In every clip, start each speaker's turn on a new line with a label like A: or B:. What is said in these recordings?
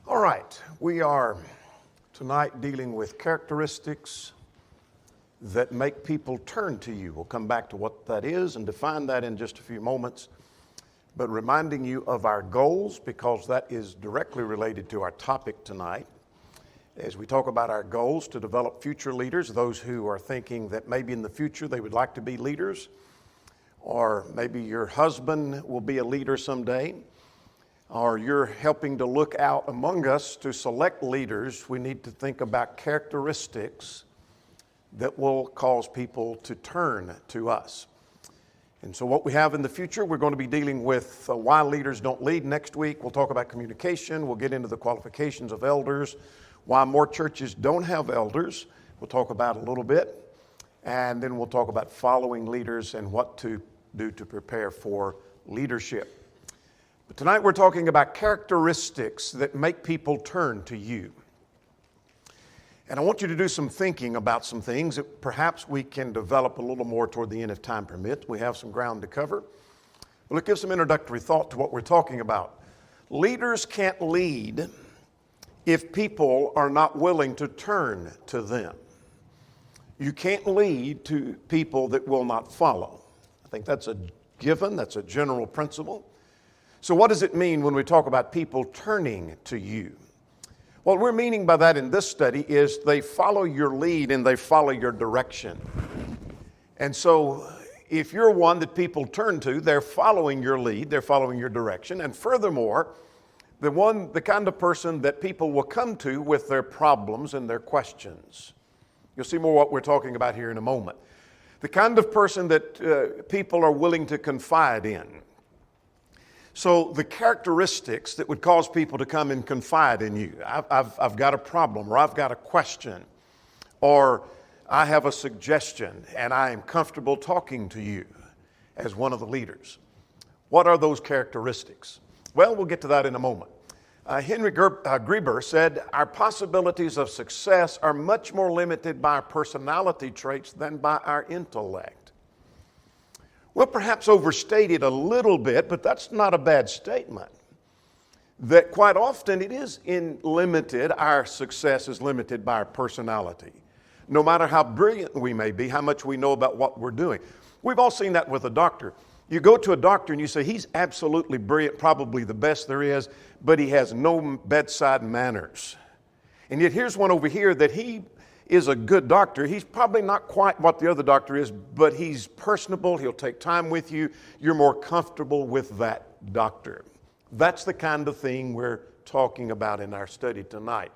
A: All right, we are tonight dealing with characteristics that make people turn to you. We'll come back to what that is and define that in just a few moments, but reminding you of our goals because that is directly related to our topic tonight. As we talk about our goals to develop future leaders, those who are thinking that maybe in the future they would like to be leaders, or maybe your husband will be a leader someday, or you're helping to look out among us to select leaders, we need to think about characteristics that will cause people to turn to us. And so what we have in the future, we're going to be dealing with why leaders don't lead. Next week, we'll talk about communication. We'll get into the qualifications of elders, why more churches don't have elders. We'll talk about a little bit. And then we'll talk about following leaders and what to do to prepare for leadership. But tonight we're talking about characteristics that make people turn to you. And I want you to do some thinking about some things that perhaps we can develop a little more toward the end if time permits. We have some ground to cover. But let's give some introductory thought to what we're talking about. Leaders can't lead if people are not willing to turn to them. You can't lead to people that will not follow. I think that's a given, that's a general principle. So what does it mean when we talk about people turning to you? What we're meaning by that in this study is they follow your lead and they follow your direction. And so if you're one that people turn to, they're following your lead, they're following your direction. And furthermore, the kind of person that people will come to with their problems and their questions. You'll see more what we're talking about here in a moment. The kind of person that people are willing to confide in. So the characteristics that would cause people to come and confide in you. I've got a problem, or I've got a question, or I have a suggestion, and I am comfortable talking to you as one of the leaders. What are those characteristics? Well, we'll get to that in a moment. Henry Grieber said, our possibilities of success are much more limited by our personality traits than by our intellect. Well, perhaps overstated a little bit, but that's not a bad statement. That quite often it is limited, our success is limited by our personality. No matter how brilliant we may be, how much we know about what we're doing. We've all seen that with a doctor. You go to a doctor and you say, he's absolutely brilliant, probably the best there is, but he has no bedside manners. And yet here's one over here that he is a good doctor. He's probably not quite what the other doctor is, but he's personable. He'll take time with you. You're more comfortable with that doctor. That's the kind of thing we're talking about in our study tonight.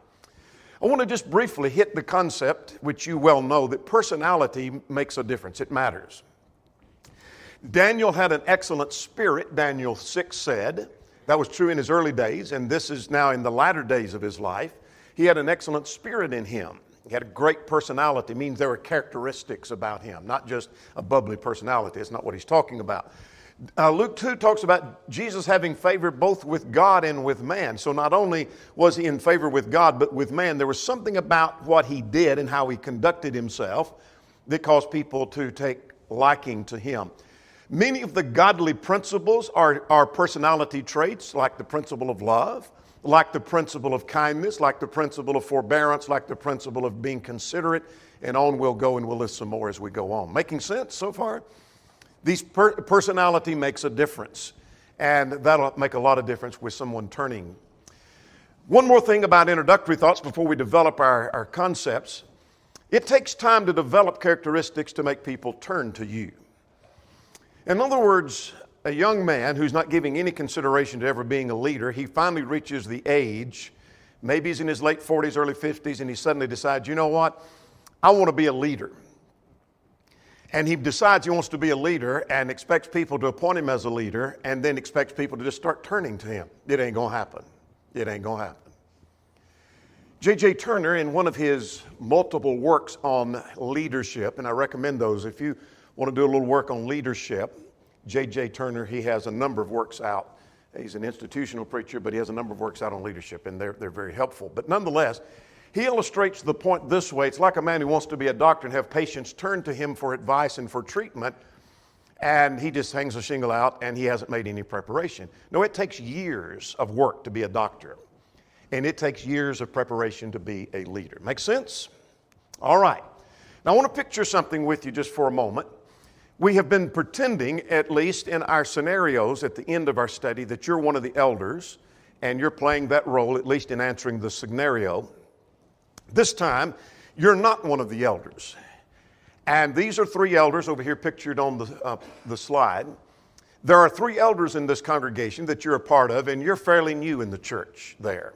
A: I want to just briefly hit the concept, which you well know, that personality makes a difference. It matters. Daniel had an excellent spirit, Daniel 6 said. That was true in his early days, and this is now in the latter days of his life. He had an excellent spirit in him. He had a great personality, means there were characteristics about him, not just a bubbly personality. It's not what he's talking about. Luke 2 talks about Jesus having favor both with God and with man. So not only was he in favor with God, but with man. There was something about what he did and how he conducted himself that caused people to take liking to him. Many of the godly principles are personality traits, like the principle of love, like the principle of kindness, like the principle of forbearance, like the principle of being considerate, and on we'll go and we'll list some more as we go on. Making sense so far? Personality makes a difference, and that'll make a lot of difference with someone turning. One more thing about introductory thoughts before we develop our concepts. It takes time to develop characteristics to make people turn to you. In other words, a young man who's not giving any consideration to ever being a leader, he finally reaches the age, maybe he's in his late 40s, early 50s, and he suddenly decides, you know what, I want to be a leader. And he decides he wants to be a leader and expects people to appoint him as a leader and then expects people to just start turning to him. It ain't going to happen. It ain't going to happen. J.J. Turner, in one of his multiple works on leadership, and I recommend those if you want to do a little work on leadership, J.J. Turner, he has a number of works out. He's an institutional preacher, but he has a number of works out on leadership, and they're very helpful. But nonetheless, he illustrates the point this way. It's like a man who wants to be a doctor and have patients turn to him for advice and for treatment, and he just hangs a shingle out and he hasn't made any preparation. No, it takes years of work to be a doctor. and it takes years of preparation to be a leader. Make sense? All right. Now I want to picture something with you just for a moment. We have been pretending, at least in our scenarios at the end of our study, that you're one of the elders and you're playing that role, at least in answering the scenario. This time, you're not one of the elders. And these are three elders over here pictured on the slide. There are three elders in this congregation that you're a part of, and you're fairly new in the church there.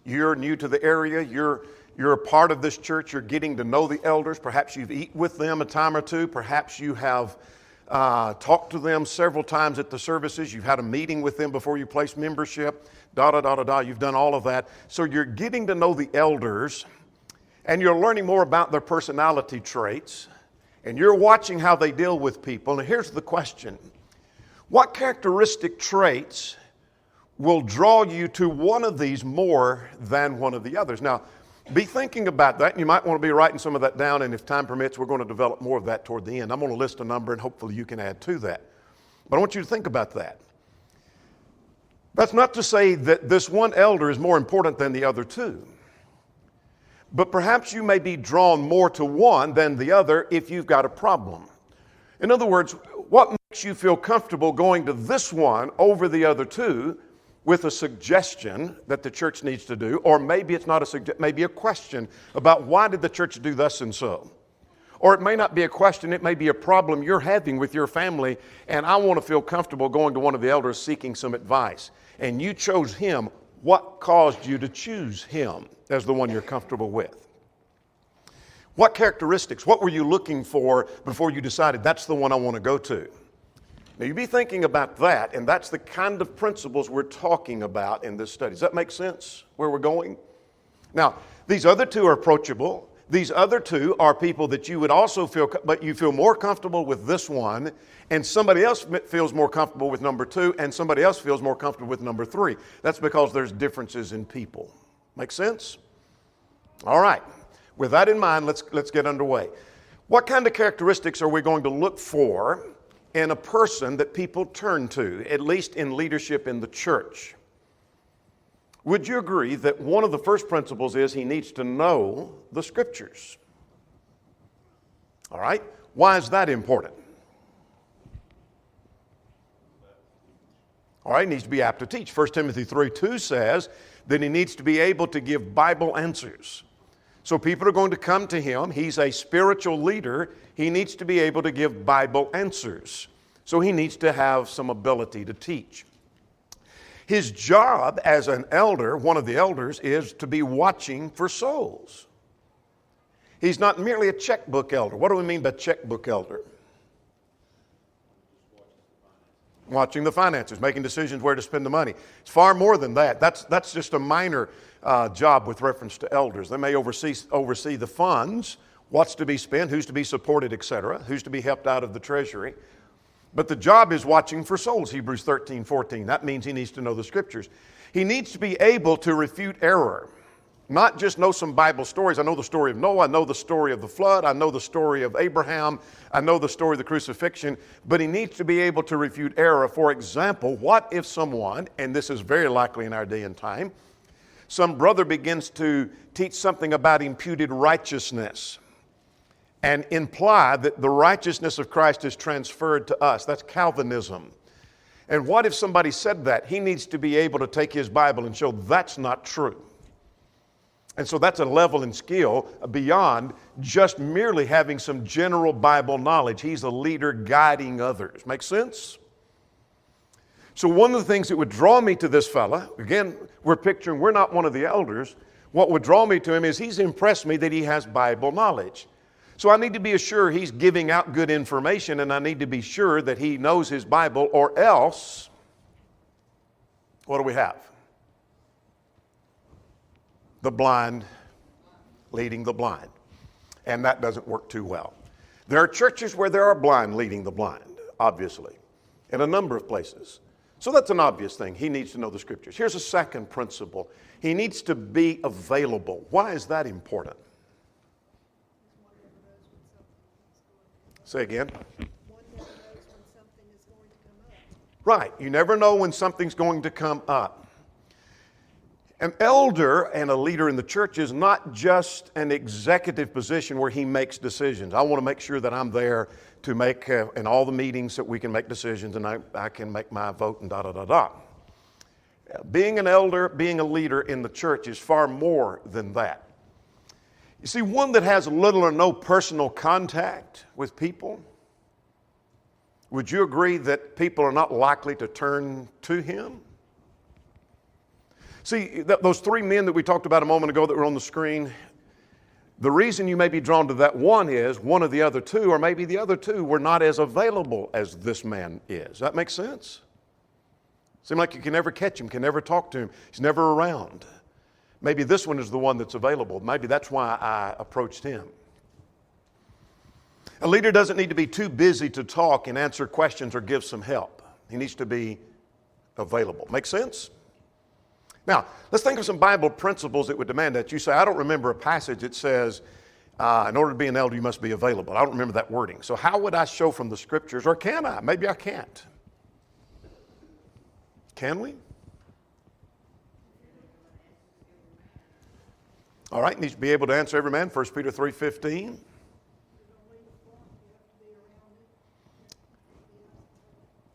A: You're new to the area. You're a part of this church. You're getting to know the elders. Perhaps you've eaten with them a time or two. Perhaps you have talked to them several times at the services. You've had a meeting with them before you place membership. You've done all of that. So you're getting to know the elders, and you're learning more about their personality traits, and you're watching how they deal with people. And here's the question. What characteristic traits will draw you to one of these more than one of the others? Now, be thinking about that, and you might want to be writing some of that down, and if time permits, we're going to develop more of that toward the end. I'm going to list a number, and hopefully you can add to that. But I want you to think about that. That's not to say that this one elder is more important than the other two. But perhaps you may be drawn more to one than the other if you've got a problem. In other words, what makes you feel comfortable going to this one over the other two with a suggestion that the church needs to do, or maybe it's not a suggestion, maybe a question about why did the church do thus and so? Or it may not be a question, it may be a problem you're having with your family, and I want to feel comfortable going to one of the elders seeking some advice. And you chose him. What caused you to choose him as the one you're comfortable with? What characteristics, what were you looking for before you decided that's the one I want to go to? Now, you be thinking about that, and that's the kind of principles we're talking about in this study. Does that make sense where we're going? Now, these other two are approachable. These other two are people that you would also feel, but you feel more comfortable with this one, and somebody else feels more comfortable with number two, and somebody else feels more comfortable with number three. That's because there's differences in people. Make sense? All right. With that in mind, let's get underway. What kind of characteristics are we going to look for in a person that people turn to, at least in leadership in the church? Would you agree that one of the first principles is he needs to know the Scriptures? All right. Why is that important? All right, he needs to be apt to teach. 1 Timothy 3:2 says that he needs to be able to give Bible answers. So people are going to come to him. He's a spiritual leader. He needs to be able to give Bible answers. So he needs to have some ability to teach. His job as an elder, one of the elders, is to be watching for souls. He's not merely a checkbook elder. What do we mean by checkbook elder? Watching the finances, making decisions where to spend the money. It's far more than that. That's just a minor job with reference to elders. They may oversee the funds, what's to be spent, who's to be supported, etc., who's to be helped out of the treasury. But the job is watching for souls, Hebrews 13:14. That means he needs to know the Scriptures. He needs to be able to refute error. Not just know some Bible stories. I know the story of Noah. I know the story of the flood. I know the story of Abraham. I know the story of the crucifixion. But he needs to be able to refute error. For example, what if someone, and this is very likely in our day and time, some brother begins to teach something about imputed righteousness and imply that the righteousness of Christ is transferred to us. That's Calvinism. And what if somebody said that? He needs to be able to take his Bible and show that's not true. And so that's a level and skill beyond just merely having some general Bible knowledge. He's a leader guiding others. Make sense? So one of the things that would draw me to this fella, again, we're not one of the elders. What would draw me to him is he's impressed me that he has Bible knowledge. So I need to be assured he's giving out good information, and I need to be sure that he knows his Bible, or else, what do we have? The blind leading the blind. And that doesn't work too well. There are churches where there are blind leading the blind, obviously, in a number of places. So that's an obvious thing. He needs to know the Scriptures. Here's a second principle. He needs to be available. Why is that important? Say again. Right. You never know when something's going to come up. An elder and a leader in the church is not just an executive position where he makes decisions. I want to make sure that I'm there to make, in all the meetings, that we can make decisions and I can make my vote and da-da-da-da. Being an elder, being a leader in the church is far more than that. You see, one that has little or no personal contact with people, would you agree that people are not likely to turn to him? See, those three men that we talked about a moment ago that were on the screen, the reason you may be drawn to that one is one of the other two, or maybe the other two were not as available as this man is. That makes sense? Seems like you can never catch him, can never talk to him. He's never around. Maybe this one is the one that's available. Maybe that's why I approached him. A leader doesn't need to be too busy to talk and answer questions or give some help. He needs to be available. Make sense? Now, let's think of some Bible principles that would demand that. You say, I don't remember a passage that says, in order to be an elder, you must be available. I don't remember that wording. So how would I show from the scriptures, or can I? Maybe I can't. Can we? All right, needs to be able to answer every man, 1 Peter 3:15.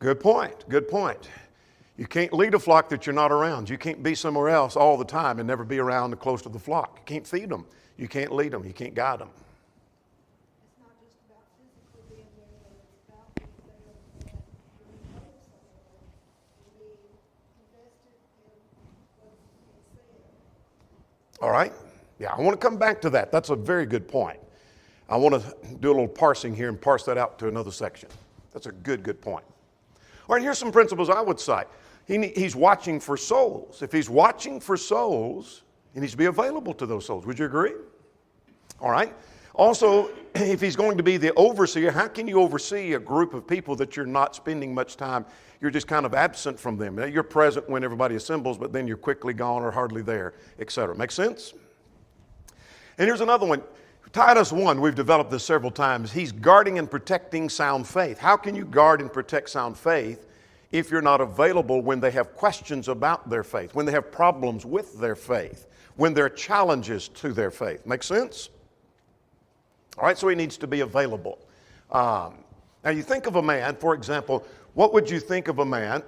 A: Good point, good point. You can't lead a flock that you're not around. You can't be somewhere else all the time and never be around and close to the flock. You can't feed them. You can't lead them. You can't guide them.
B: It's not just about physically being there, but it's about being there that you know someone, you be invested in what's being said.
A: All right? Yeah, I want to come back to that. That's a very good point. I want to do a little parsing here and parse that out to another section. That's a good point. All right, here's some principles I would cite. He's watching for souls. If he's watching for souls, he needs to be available to those souls. Would you agree? All right. Also, if he's going to be the overseer, how can you oversee a group of people that you're not spending much time? You're just kind of absent from them. You're present when everybody assembles, but then you're quickly gone or hardly there, etc. Make sense? And here's another one. Titus 1, we've developed this several times. He's guarding and protecting sound faith. How can you guard and protect sound faith if you're not available when they have questions about their faith, when they have problems with their faith, when there are challenges to their faith? Make sense? All right, so he needs to be available. Now you think of a man, for example, what would you think of a man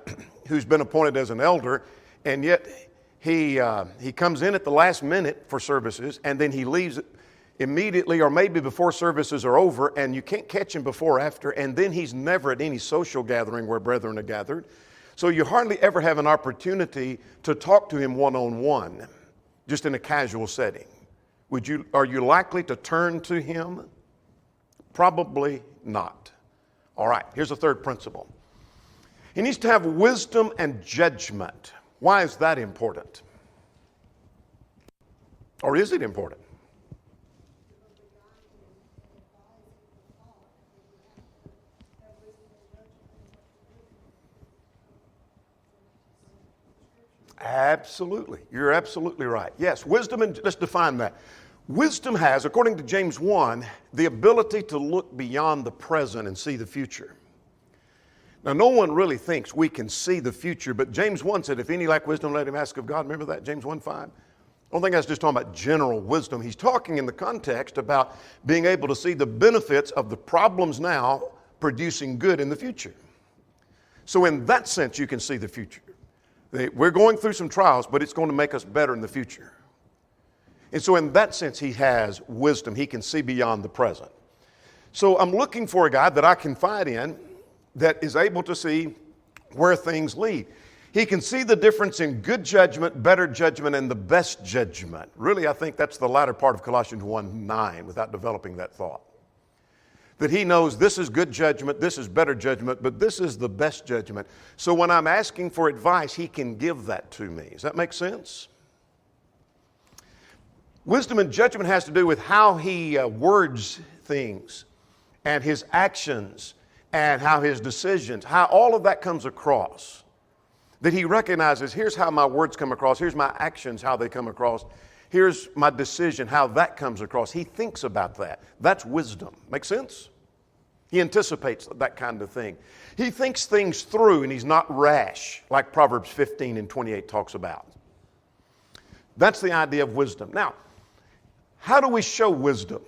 A: who's been appointed as an elder, and yet he comes in at the last minute for services, and then he leaves immediately or maybe before services are over, and you can't catch him before or after, and then he's never at any social gathering where brethren are gathered. So you hardly ever have an opportunity to talk to him one-on-one, just in a casual setting. Are you likely to turn to him? Probably not. All right, here's a third principle. He needs to have wisdom and judgment. Why is that important? Or is it important? Absolutely. You're absolutely right. Yes, wisdom, and let's define that. Wisdom has, according to James 1, the ability to look beyond the present and see the future. Now, no one really thinks we can see the future, but James 1 said, if any lack wisdom, let him ask of God. Remember that, James 1:5? I don't think that's just talking about general wisdom. He's talking in the context about being able to see the benefits of the problems now producing good in the future. So in that sense, you can see the future. We're going through some trials, but it's going to make us better in the future. And so in that sense, he has wisdom. He can see beyond the present. So I'm looking for a guy that I confide in that is able to see where things lead. He can see the difference in good judgment, better judgment, and the best judgment. Really, I think that's the latter part of Colossians 1:9 without developing that thought. That he knows this is good judgment, this is better judgment, but this is the best judgment. So when I'm asking for advice, he can give that to me. Does that make sense? Wisdom and judgment has to do with how he words things and his actions and how his decisions, how all of that comes across. That he recognizes, here's how my words come across, here's my actions, how they come across, here's my decision, how that comes across. He thinks about that. That's wisdom. Make sense? He anticipates that kind of thing. He thinks things through and he's not rash, like Proverbs 15:28 talks about. That's the idea of wisdom. Now, how do we show wisdom?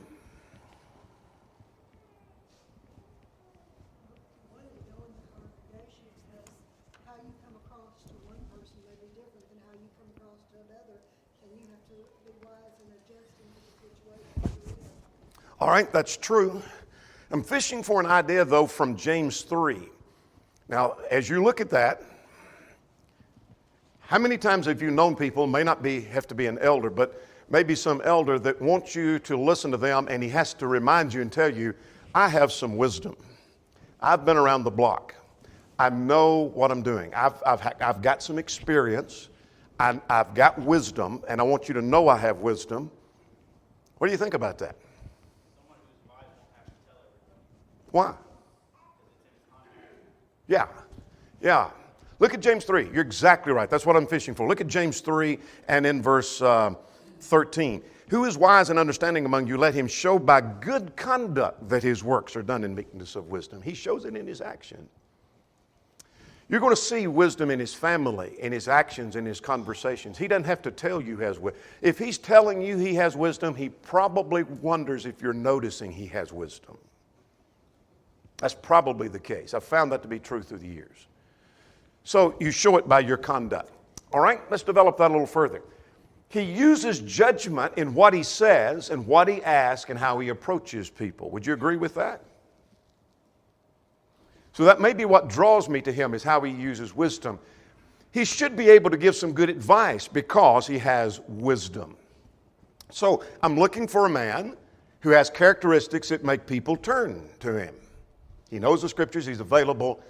B: One, you know, in the congregation, because how you come across to one person may be different than how you come across to another, and you have to be wise and adjust into the situation you're in.
A: All right, that's true. I'm fishing for an idea, though, from James 3. Now, as you look at that, how many times have you known people, may not have to be an elder, but maybe some elder that wants you to listen to them, and he has to remind you and tell you, I have some wisdom. I've been around the block. I know what I'm doing. I've got some experience. I've got wisdom, and I want you to know I have wisdom. What do you think about that? Why? Yeah. Look at James 3. You're exactly right. That's what I'm fishing for. Look at James 3 and in verse 13. Who is wise and understanding among you? Let him show by good conduct that his works are done in meekness of wisdom. He shows it in his action. You're going to see wisdom in his family, in his actions, in his conversations. He doesn't have to tell you he has wisdom. If he's telling you he has wisdom, he probably wonders if you're noticing he has wisdom. That's probably the case. I've found that to be true through the years. So you show it by your conduct. All right, let's develop that a little further. He uses judgment in what he says and what he asks and how he approaches people. Would you agree with that? So that may be what draws me to him, is how he uses wisdom. He should be able to give some good advice because he has wisdom. So I'm looking for a man who has characteristics that make people turn to him. He knows the scriptures, he's available,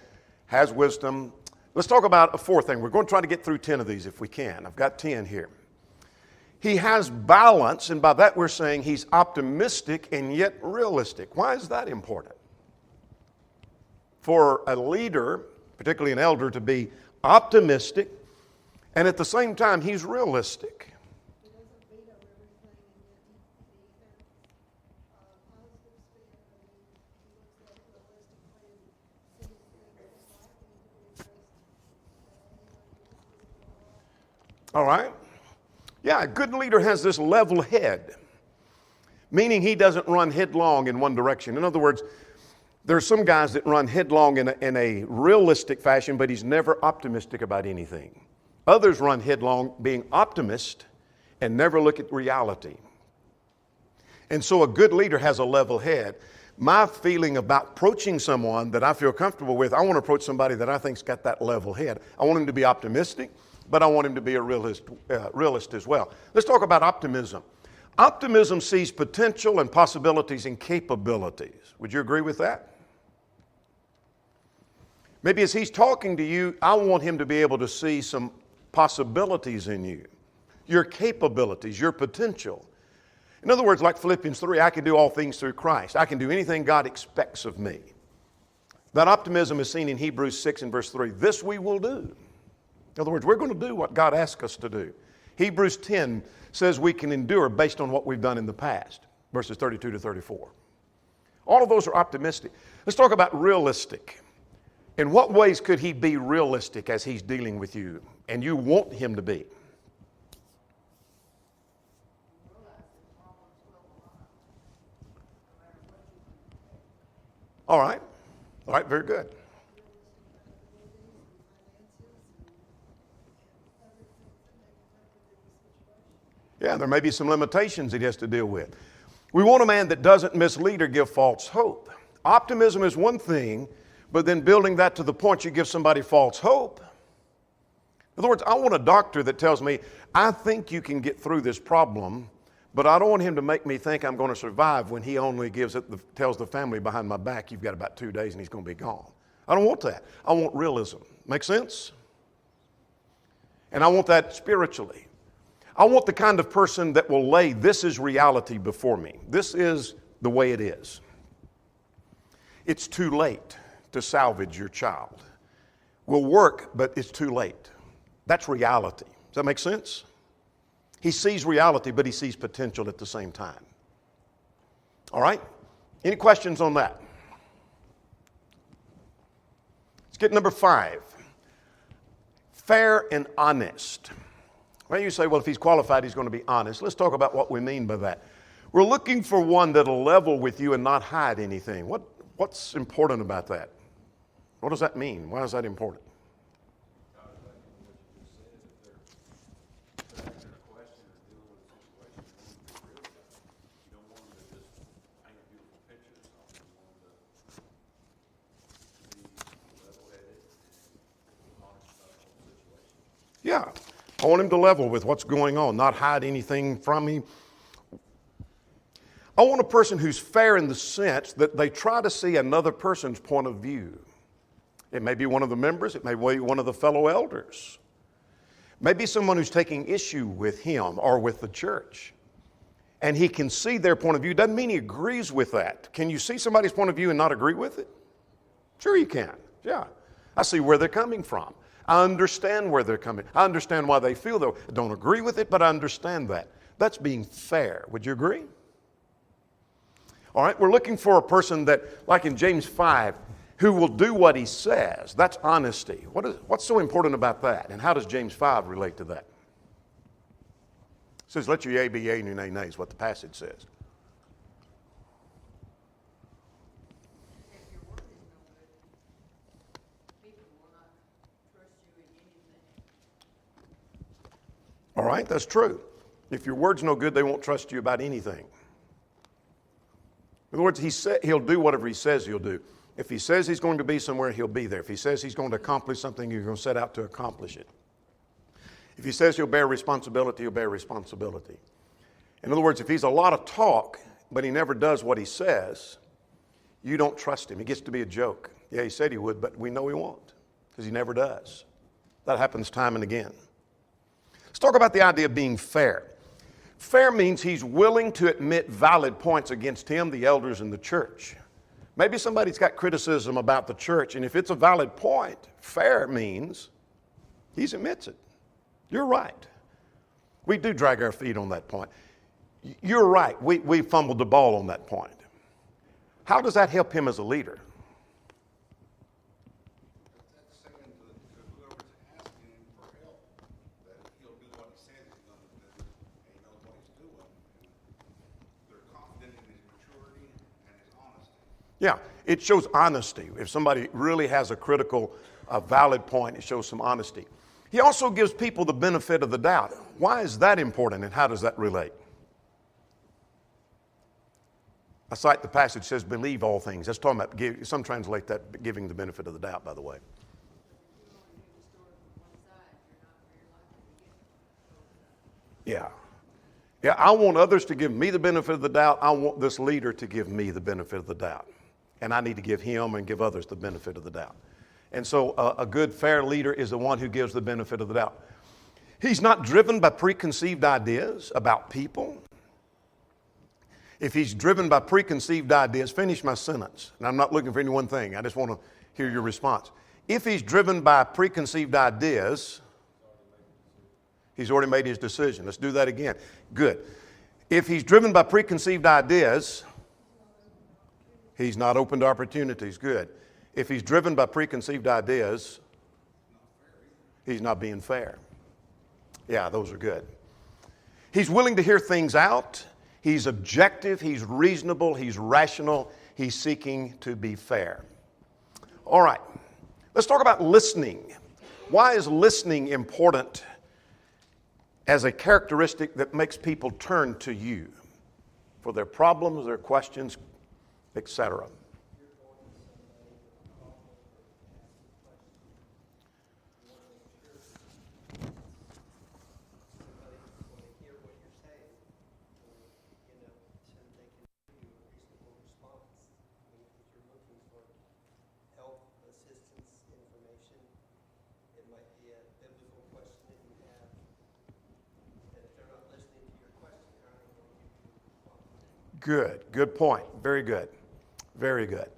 A: has wisdom. Let's talk about a fourth thing. We're going to try to get through 10 of these if we can. I've got 10 here. He has balance, and by that we're saying he's optimistic and yet realistic. Why is that important? For a leader, particularly an elder, to be optimistic, and at the same time he's realistic.
B: He doesn't veto everything, and yet he has positive spin, and he looks at it realistically and sees things as likely to be addressed.
A: All right? Yeah, a good leader has this level head, meaning he doesn't run headlong in one direction. In other words, there are some guys that run headlong in a realistic fashion, but he's never optimistic about anything. Others run headlong being optimist and never look at reality. And so a good leader has a level head. My feeling about approaching someone that I feel comfortable with, I want to approach somebody that I think's got that level head. I want him to be optimistic, but I want him to be a realist as well. Let's talk about optimism. Optimism sees potential and possibilities and capabilities. Would you agree with that? Maybe as he's talking to you, I want him to be able to see some possibilities in you, your capabilities, your potential. In other words, like Philippians 3, I can do all things through Christ. I can do anything God expects of me. That optimism is seen in Hebrews 6 and verse 3. This we will do. In other words, we're going to do what God asks us to do. Hebrews 10 says we can endure based on what we've done in the past, verses 32 to 34. All of those are optimistic. Let's talk about realistic. In what ways could he be realistic as he's dealing with you and you want him to be? All right, very good. Yeah, there may be some limitations he has to deal with. We want a man that doesn't mislead or give false hope. Optimism is one thing, but then building that to the point you give somebody false hope. In other words, I want a doctor that tells me, I think you can get through this problem, but I don't want him to make me think I'm going to survive when he only tells the family behind my back, you've got about 2 days and he's going to be gone. I don't want that. I want realism. Make sense? And I want that spiritually. I want the kind of person that will lay this is reality before me. This is the way it is. It's too late to salvage your child. Will work, but it's too late. That's reality. Does that make sense? He sees reality, but he sees potential at the same time. All right? Any questions on that? Let's get number 5. Fair and honest. Well, you say, well, if he's qualified, he's going to be honest. Let's talk about what we mean by that. We're looking for one that'll level with you and not hide anything. What's important about that? What does that mean? Why is that important? Yeah, I want him to level with what's going on, not hide anything from him. I want a person who's fair in the sense that they try to see another person's point of view. It may be one of the members, it may be one of the fellow elders. Maybe someone who's taking issue with him or with the church. And he can see their point of view. Doesn't mean he agrees with that. Can you see somebody's point of view and not agree with it? Sure you can, yeah. I see where they're coming from. I understand where they're coming. I understand why they feel though. I don't agree with it, but I understand that. That's being fair. Would you agree? All right, we're looking for a person that, like in James 5, who will do what he says. That's honesty. What's so important about that? And how does James 5 relate to that? It says, let your yea be yea and your nay nay is what the passage says. All right, that's true. If your word's no good, they won't trust you about anything. In other words, he'll do whatever he says he'll do. If he says he's going to be somewhere, he'll be there. If he says he's going to accomplish something, he's going to set out to accomplish it. If he says he'll bear responsibility, he'll bear responsibility. In other words, if he's a lot of talk, but he never does what he says, you don't trust him. He gets to be a joke. Yeah, he said he would, but we know he won't because he never does. That happens time and again. Let's talk about the idea of being fair. Fair means he's willing to admit valid points against him, the elders, and the church. Maybe somebody's got criticism about the church, and if it's a valid point, fair means he admits it. You're right. We do drag our feet on that point. You're right. We fumbled the ball on that point. How does that help him as a leader? Yeah, it shows honesty. If somebody really has a critical, valid point, it shows some honesty. He also gives people the benefit of the doubt. Why is that important and how does that relate? I cite the passage that says, believe all things. That's talking about, some translate that giving the benefit of the doubt, by the way. Yeah. Yeah, I want others to give me the benefit of the doubt. I want this leader to give me the benefit of the doubt. And I need to give him and give others the benefit of the doubt. And so a good, fair leader is the one who gives the benefit of the doubt. He's not driven by preconceived ideas about people. If he's driven by preconceived ideas, finish my sentence. And I'm not looking for any one thing. I just want to hear your response. If he's driven by preconceived ideas, he's already made his decision. Let's do that again. Good. If he's driven by preconceived ideas, he's not open to opportunities. Good. If he's driven by preconceived ideas, he's not being fair. Yeah, those are good. He's willing to hear things out. He's objective. He's reasonable. He's rational. He's seeking to be fair. All right. Let's talk about listening. Why is listening important as a characteristic that makes people turn to you for their problems, their questions, etc.? Good point. Very good. Very good.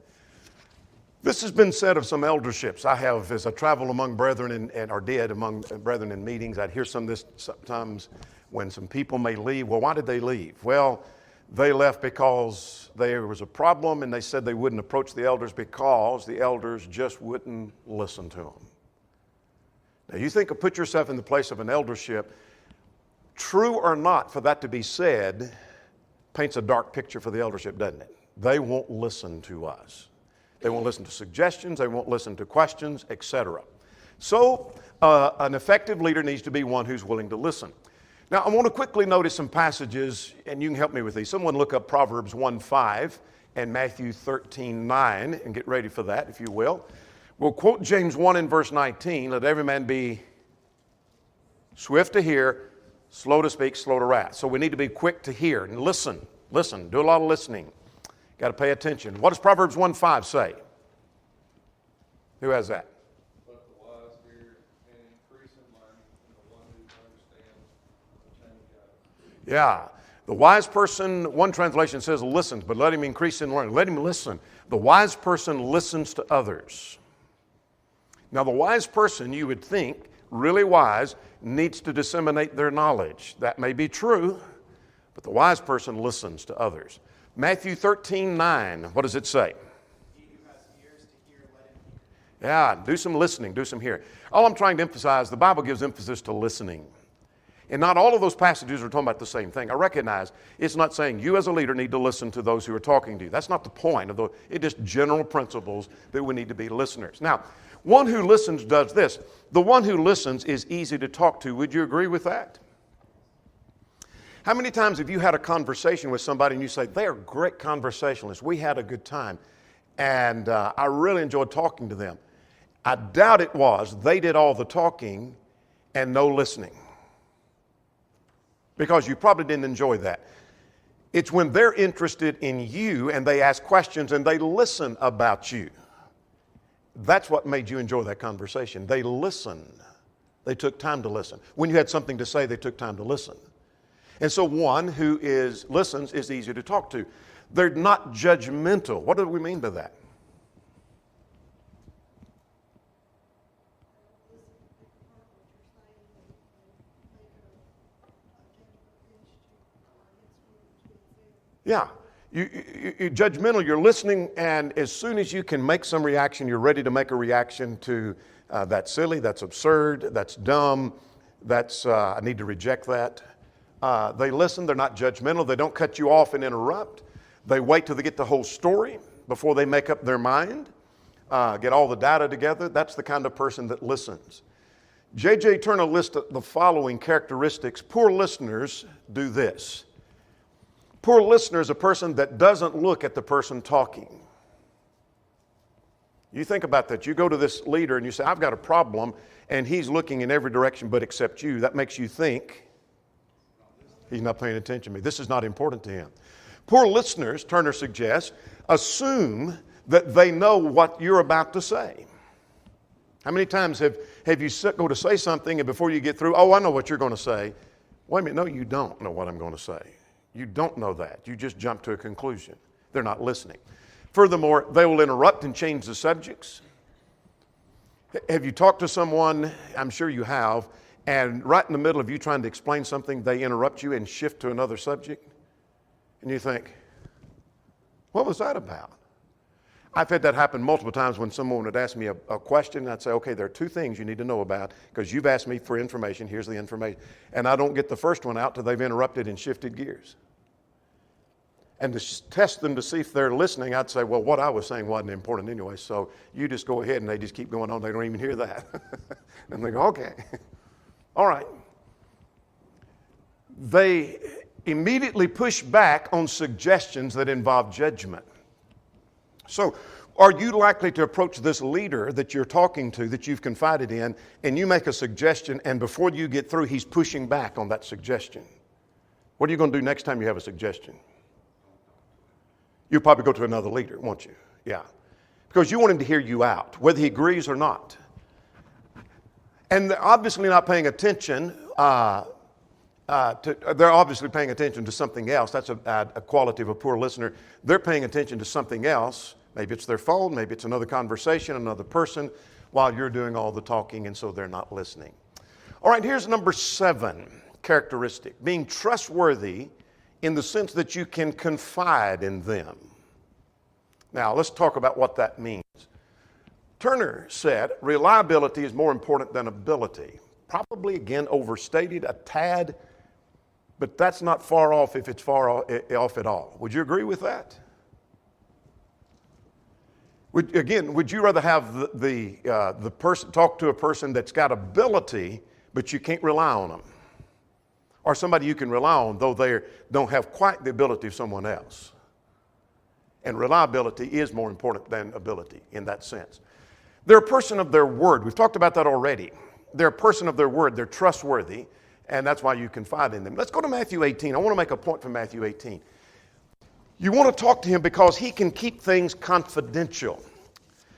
A: This has been said of some elderships. I have, as I travel among brethren or did among brethren in meetings, I'd hear some of this sometimes when some people may leave. Well, why did they leave? Well, they left because there was a problem and they said they wouldn't approach the elders because the elders just wouldn't listen to them. Now, you put yourself in the place of an eldership. true or not for that to be said, paints a dark picture for the eldership, doesn't it? They won't listen to us. They won't listen to suggestions. They won't listen to questions, etc. So an effective leader needs to be one who's willing to listen. Now, I want to quickly notice some passages, and you can help me with these. Someone look up Proverbs 1:5 and Matthew 13:9, and get ready for that, if you will. We'll quote James 1 in verse 19, let every man be swift to hear, slow to speak, slow to wrath. So we need to be quick to hear and listen. Listen, do a lot of listening. Got to pay attention. What does Proverbs 1:5 say? Who has that?
C: But the wise hear and increase in learning, and the one who understands the change of.
A: Yeah. The wise person, one translation says listens, but let him increase in learning. Let him listen. The wise person listens to others. Now, the wise person, you would think, really wise, needs to disseminate their knowledge. That may be true, but the wise person listens to others. Matthew 13:9, what does it say?
D: He who has ears to hear, let him hear.
A: Yeah, do some listening, do some hearing. All I'm trying to emphasize, the Bible gives emphasis to listening. And not all of those passages are talking about the same thing. I recognize it's not saying you as a leader need to listen to those who are talking to you. That's not the point of it's just general principles that we need to be listeners. Now, one who listens does this. The one who listens is easy to talk to. Would you agree with that? How many times have you had a conversation with somebody and you say, they are great conversationalists. We had a good time. And I really enjoyed talking to them. I doubt it was they did all the talking and no listening. Because you probably didn't enjoy that. It's when they're interested in you and they ask questions and they listen about you. That's what made you enjoy that conversation. They listened. They took time to listen. When you had something to say, they took time to listen. And so one who listens is easy to talk to. They're not judgmental. What do we mean by that? Yeah. You're judgmental, you're listening, and as soon as you can make some reaction, you're ready to make a reaction to that's silly, that's absurd, that's dumb, I need to reject that. They listen, they're not judgmental, they don't cut you off and interrupt. They wait till they get the whole story before they make up their mind, get all the data together. That's the kind of person that listens. J.J. Turner lists the following characteristics. Poor listeners do this. Poor listener is a person that doesn't look at the person talking. You think about that. You go to this leader and you say, I've got a problem, and he's looking in every direction but except you. That makes you think he's not paying attention to me. This is not important to him. Poor listeners, Turner suggests, assume that they know what you're about to say. How many times have you go to say something and before you get through, I know what you're going to say. Wait a minute, no, you don't know what I'm going to say. You don't know that. You just jump to a conclusion. They're not listening. Furthermore, they will interrupt and change the subjects. Have you talked to someone, I'm sure you have, and right in the middle of you trying to explain something, they interrupt you and shift to another subject? And you think, what was that about? I've had that happen multiple times when someone would ask me a question, and I'd say, okay, there are two things you need to know about because you've asked me for information, here's the information. And I don't get the first one out till they've interrupted and shifted gears. And to test them to see if they're listening, I'd say, well, what I was saying wasn't important anyway, so you just go ahead, and they just keep going on. They don't even hear that. And they go, okay, all right. They immediately push back on suggestions that involve judgment. So are you likely to approach this leader that you're talking to, that you've confided in, and you make a suggestion, and before you get through, he's pushing back on that suggestion? What are you going to do next time you have a suggestion? You'll probably go to another leader, won't you? Yeah. Because you want him to hear you out, whether he agrees or not. And they're obviously not paying attention. They're obviously paying attention to something else. That's a quality of a poor listener. They're paying attention to something else. Maybe it's their phone, maybe it's another conversation, another person, while you're doing all the talking, and so they're not listening. All right, here's number 7 characteristic. Being trustworthy in the sense that you can confide in them. Now, let's talk about what that means. Turner said, reliability is more important than ability. Probably, again, overstated a tad, But that's not far off if it's far off at all. Would you agree with that? Would you rather have the person talk to a person that's got ability, but you can't rely on them? Or somebody you can rely on, though they don't have quite the ability of someone else? And reliability is more important than ability in that sense. They're a person of their word. We've talked about that already. They're a person of their word. They're trustworthy, and that's why you confide in them. Let's go to Matthew 18. I want to make a point from Matthew 18. You want to talk to him because he can keep things confidential.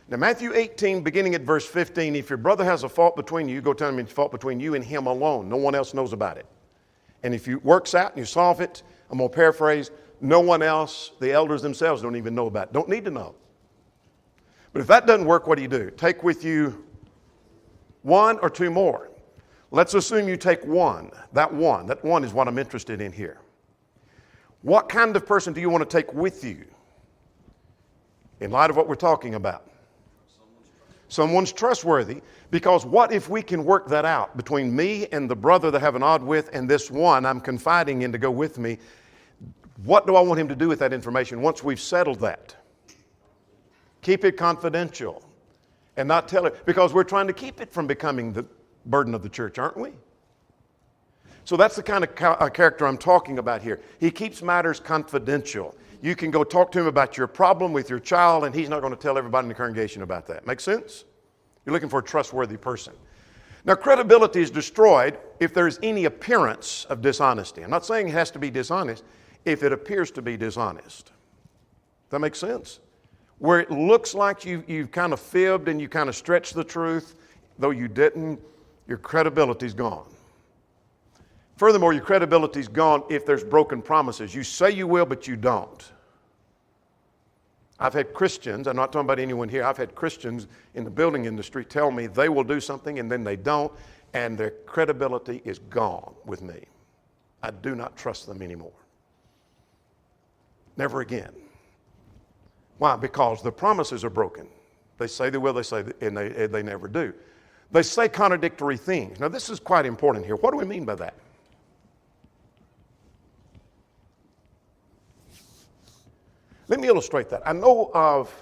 A: Now, Matthew 18, beginning at verse 15, if your brother has a fault between you, go tell him it's a fault between you and him alone. No one else knows about it. And if it works out and you solve it, I'm going to paraphrase, no one else, the elders themselves don't even know about it. Don't need to know. But if that doesn't work, what do? Take with you one or two more. Let's assume you take one. That one is what I'm interested in here. What kind of person do you want to take with you in light of what we're talking about? Someone's trustworthy, because what if we can work that out between me and the brother that I have an odd with and this one I'm confiding in to go with me? What do I want him to do with that information once we've settled that? Keep it confidential and not tell it, because we're trying to keep it from becoming the burden of the church, aren't we? So that's the kind of character I'm talking about here. He keeps matters confidential. You can go talk to him about your problem with your child, and he's not going to tell everybody in the congregation about that. Make sense? You're looking for a trustworthy person. Now, credibility is destroyed if there's any appearance of dishonesty. I'm not saying it has to be dishonest, if it appears to be dishonest. Does that make sense? Where it looks like you've kind of fibbed and you kind of stretched the truth, though you didn't, your credibility's gone. Furthermore, your credibility's gone if there's broken promises. You say you will, but you don't. I've had Christians, I'm not talking about anyone here, I've had Christians in the building industry tell me they will do something and then they don't, and their credibility is gone with me. I do not trust them anymore. Never again. Why? Because the promises are broken. They say they will, they say, and they never do. They say contradictory things. Now, this is quite important here. What do we mean by that? Let me illustrate that. I know of,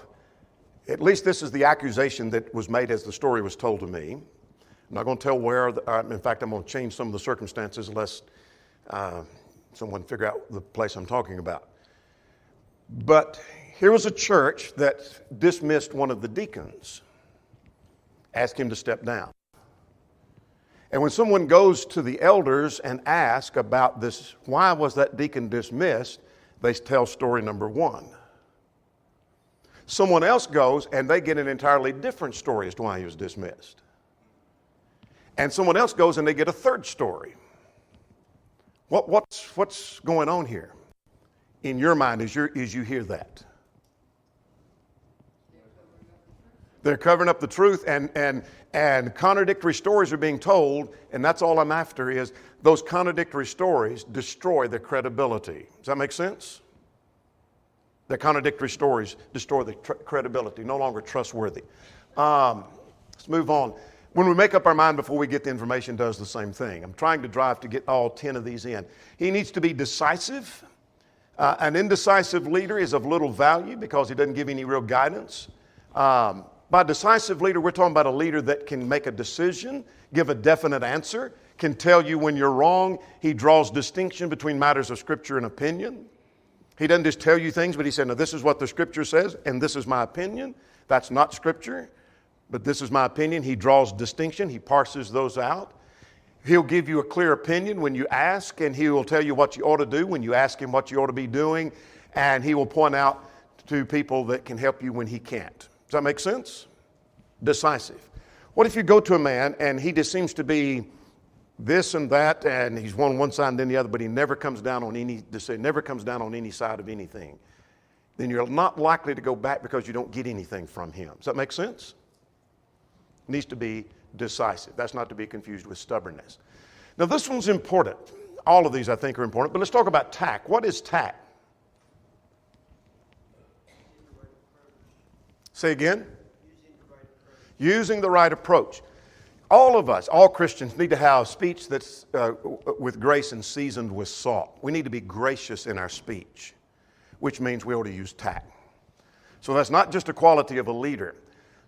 A: at least this is the accusation that was made as the story was told to me. I'm not going to tell where, in fact, I'm going to change some of the circumstances lest someone figure out the place I'm talking about. But here was a church that dismissed one of the deacons, asked him to step down. And when someone goes to the elders and asks about this, why was that deacon dismissed, they tell story number one. Someone else goes and they get an entirely different story as to why he was dismissed. And someone else goes and they get a third story. What's going on here in your mind as you hear that? They're covering up the truth, and contradictory stories are being told, and that's all I'm after is those contradictory stories destroy their credibility. Does that make sense? The contradictory stories destroy the credibility, no longer trustworthy. Let's move on. When we make up our mind before we get the information, does the same thing. I'm trying to drive to get all 10 of these in. He needs to be decisive. An indecisive leader is of little value because he doesn't give any real guidance. By decisive leader, we're talking about a leader that can make a decision, give a definite answer, can tell you when you're wrong. He draws distinction between matters of Scripture and opinion. He doesn't just tell you things, but he said, no, this is what the Scripture says, and this is my opinion. That's not Scripture, but this is my opinion. He draws distinction. He parses those out. He'll give you a clear opinion when you ask, and he will tell you what you ought to do when you ask him what you ought to be doing, and he will point out to people that can help you when he can't. Does that make sense? Decisive. What if you go to a man and he just seems to be this and that, and he's one side and then the other, but he never comes down on any decision, never comes down on any side of anything? Then you're not likely to go back because you don't get anything from him. Does that make sense? Needs to be decisive. That's not to be confused with stubbornness. Now, this one's important. All of these, I think, are important, but let's talk about tact. What is tact? Say again? Using the right approach. All of us, all Christians, need to have speech that's with grace and seasoned with salt. We need to be gracious in our speech, which means we ought to use tact. So that's not just a quality of a leader.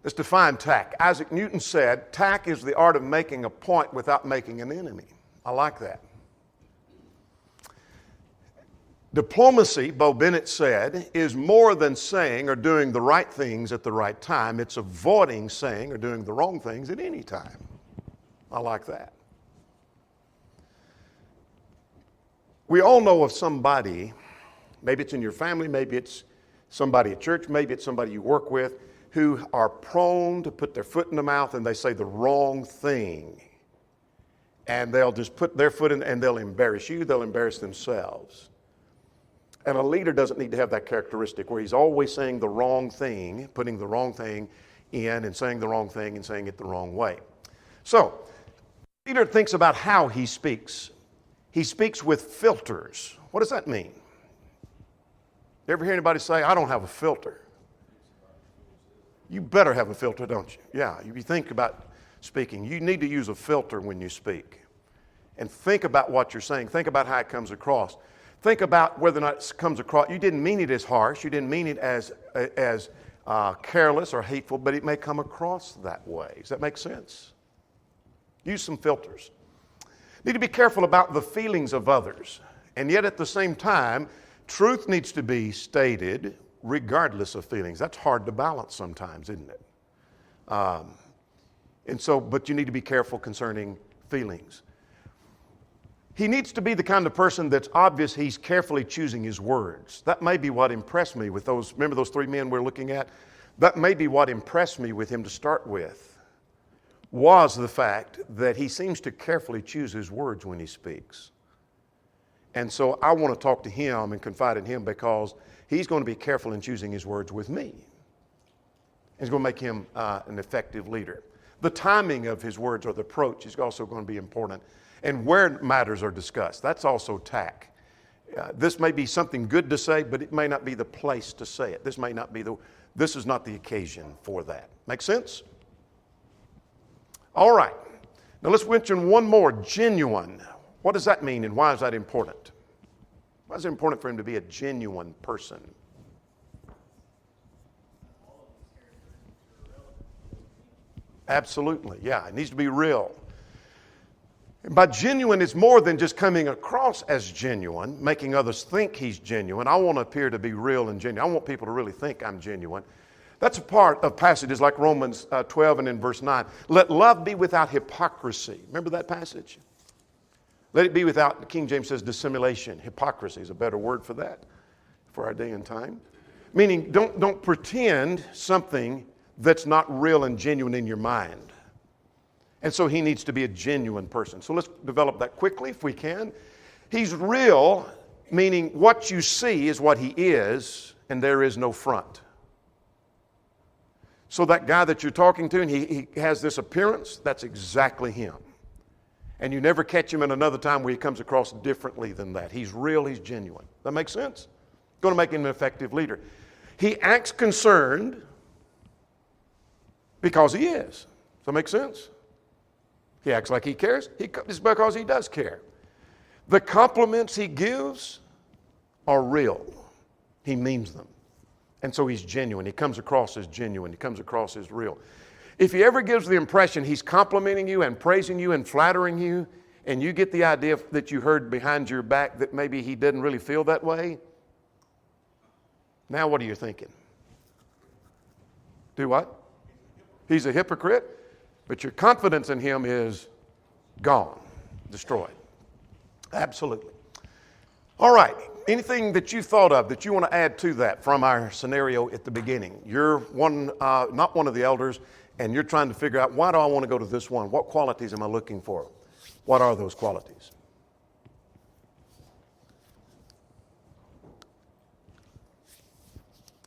A: Let's define tact. Isaac Newton said, tact is the art of making a point without making an enemy. I like that. Diplomacy, Bo Bennett said, is more than saying or doing the right things at the right time. It's avoiding saying or doing the wrong things at any time. I like that. We all know of somebody, maybe it's in your family, maybe it's somebody at church, maybe it's somebody you work with, who are prone to put their foot in the mouth and they say the wrong thing. And they'll just put their foot in and they'll embarrass you, they'll embarrass themselves. And a leader doesn't need to have that characteristic where he's always saying the wrong thing, putting the wrong thing in and saying the wrong thing and saying it the wrong way. So, the leader thinks about how he speaks. He speaks with filters. What does that mean? You ever hear anybody say, I don't have a filter? You better have a filter, don't you? Yeah, you think about speaking. You need to use a filter when you speak. And think about what you're saying. Think about how it comes across. Think about whether or not it comes across. You didn't mean it as harsh. You didn't mean it as careless or hateful, but it may come across that way. Does that make sense? Use some filters. Need to be careful about the feelings of others. And yet at the same time, truth needs to be stated regardless of feelings. That's hard to balance sometimes, isn't it? But you need to be careful concerning feelings. He needs to be the kind of person that's obvious he's carefully choosing his words. That may be what impressed me with those, remember those three men we're looking at? That may be what impressed me with him to start with, was the fact that he seems to carefully choose his words when he speaks. And so I want to talk to him and confide in him because he's going to be careful in choosing his words with me. It's going to make him an effective leader. The timing of his words or the approach is also going to be important. And where matters are discussed, that's also tact. This may be something good to say, but it may not be the place to say it. This is not the occasion for that. Make sense? All right. Now let's mention one more, genuine. What does that mean and why is that important? Why is it important for him to be a genuine person? Absolutely, yeah. It needs to be real. And by genuine, it's more than just coming across as genuine, making others think he's genuine. I want to appear to be real and genuine. I want people to really think I'm genuine. That's a part of passages like Romans 12 and in verse 9. Let love be without hypocrisy. Remember that passage? Let it be without, the King James says dissimulation. Hypocrisy is a better word for that, for our day and time. Meaning, don't pretend something that's not real and genuine in your mind. And so he needs to be a genuine person. So let's develop that quickly if we can. He's real, meaning what you see is what he is, and there is no front. So that guy that you're talking to, and he has this appearance, that's exactly him. And you never catch him in another time where he comes across differently than that. He's real, he's genuine. That makes sense? Going to make him an effective leader. He acts concerned because he is. Does that make sense? He acts like he cares. It's because he does care. The compliments he gives are real. He means them. And so he's genuine. He comes across as genuine. He comes across as real. If he ever gives the impression he's complimenting you and praising you and flattering you, and you get the idea that you heard behind your back that maybe he didn't really feel that way, now what are you thinking? Do what? He's a hypocrite, but your confidence in him is gone, destroyed. Absolutely. All right. Anything that you thought of that you want to add to that from our scenario at the beginning? You're not one of the elders, and you're trying to figure out, why do I want to go to this one? What qualities am I looking for? What are those qualities?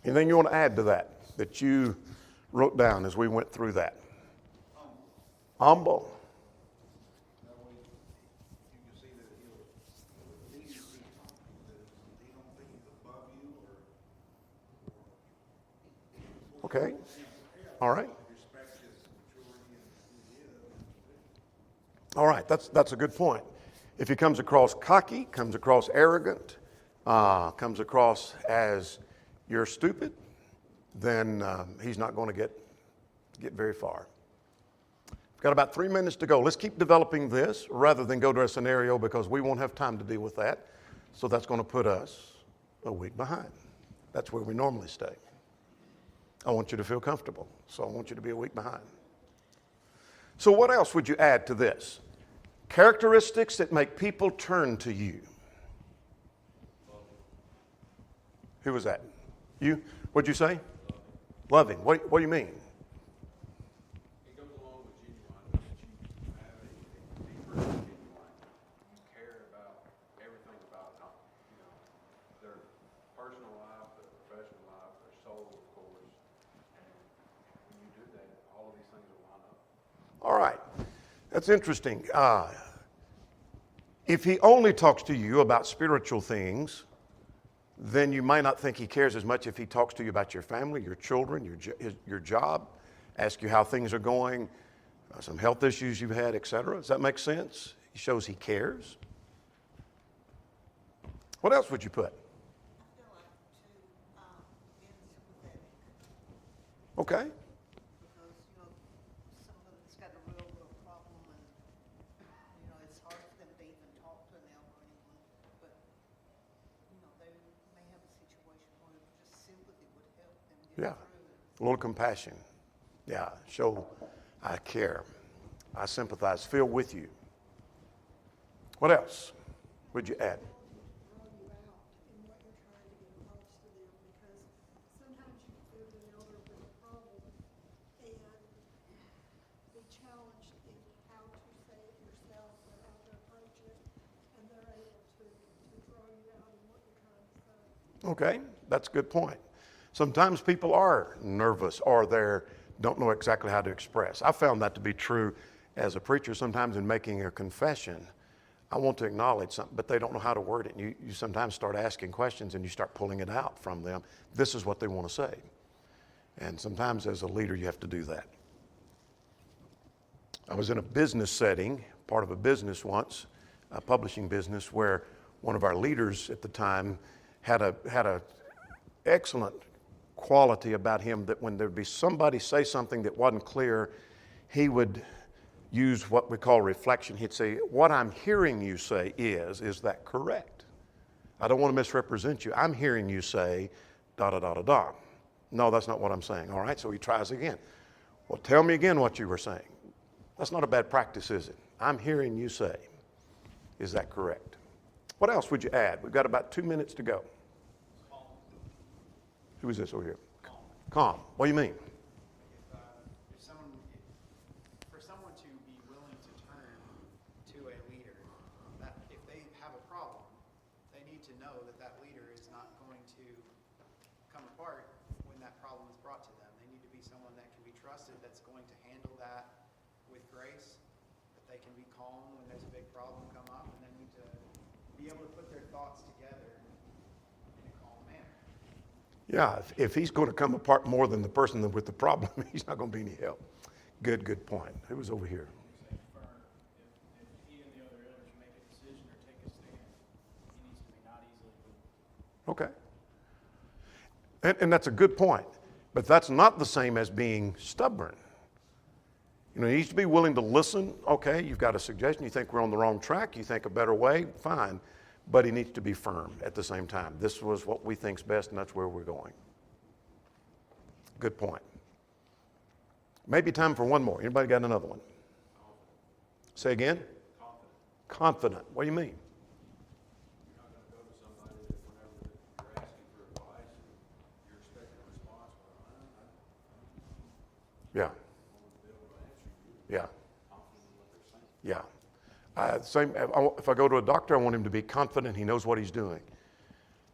A: Anything you want to add to that you wrote down as we went through that? Humble. Okay. All right. All right, that's a good point. If he comes across cocky, comes across arrogant, comes across as you're stupid, then he's not going to get very far. We've got about 3 minutes to go. Let's keep developing this rather than go to a scenario because we won't have time to deal with that. So that's going to put us a week behind. That's where we normally stay. I want you to feel comfortable, so I want you to be a week behind. So what else would you add to this? Characteristics that make people turn to you. Who was that? You? What'd you say? Loving. What do you mean?
C: It goes along with genuine, that you have a deeper genuine. You care about everything about them, their personal life, their professional life, their soul, of course. And when you do that, all of these things will line up.
A: All right. That's interesting. If he only talks to you about spiritual things, then you might not think he cares as much if he talks to you about your family, your children, your job, ask you how things are going, some health issues you've had, etc. Does that make sense? He shows he cares. What else would you put?
B: I feel like being sympathetic,
A: Okay.
B: because, somebody's got a real problem and, it's hard for them to even talk to them or anything. But, they may have a situation where just sympathy would help them get
A: Yeah.
B: through it.
A: A little compassion. Yeah. Show I care. I sympathize. Feel with you. What else would you add?
B: Draw you out in what you're trying to get across to them, because sometimes you can go to an elder with a problem and be challenged in how to say it yourself or how to approach it, and they're able to draw you out in what you're trying to say.
A: Okay, that's a good point. Sometimes people are nervous or they don't know exactly how to express. I found that to be true as a preacher. Sometimes in making a confession, I want to acknowledge something, but they don't know how to word it. And you sometimes start asking questions and you start pulling it out from them. This is what they want to say. And sometimes as a leader, you have to do that. I was in a business setting, part of a business once, a publishing business, where one of our leaders at the time had a excellent quality about him that when there'd be somebody say something that wasn't clear, he would use what we call reflection. He'd say, what I'm hearing you say is that correct? I don't want to misrepresent you. I'm hearing you say, da da da da da. No, that's not what I'm saying. All right, so he tries again. Well, tell me again what you were saying. That's not a bad practice, is it? I'm hearing you say, is that correct? What else would you add? We've got about 2 minutes to go. Who is this over here? Calm. What do you mean?
D: For someone to be willing to turn to a leader, that if they have a problem, they need to know that that leader is not going to come apart when that problem is brought to them. They need to be someone that can be trusted, that's going to handle that with grace, that they can be calm when there's a big problem come up, and they need to be able to put their thoughts together in a calm manner.
A: Yeah, if he's going to come apart more than the person with the problem, he's not going to be any help. Good point. Who was over here?
E: If he and the other elders make a decision or take a stand, he needs to be not easily moved.
A: Okay. And that's a good point. But that's not the same as being stubborn. He needs to be willing to listen. Okay, you've got a suggestion. You think we're on the wrong track. You think a better way. Fine. But he needs to be firm at the same time. This was what we think's best, and that's where we're going. Good point. Maybe time for one more. Anybody got another one? Say again? Confident. What do you mean?
C: You're not going to go to somebody that whenever you're asking for advice, you're expecting a response.
A: Yeah. Yeah. Yeah. If I go to a doctor, I want him to be confident he knows what he's doing.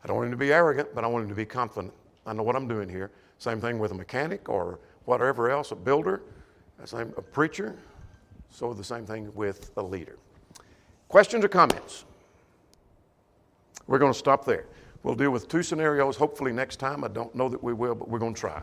A: I don't want him to be arrogant, but I want him to be confident. I know what I'm doing here. Same thing with a mechanic or whatever else, a builder, a preacher. So the same thing with a leader. Questions or comments? We're going to stop there. We'll deal with 2 scenarios hopefully next time. I don't know that we will, but we're going to try.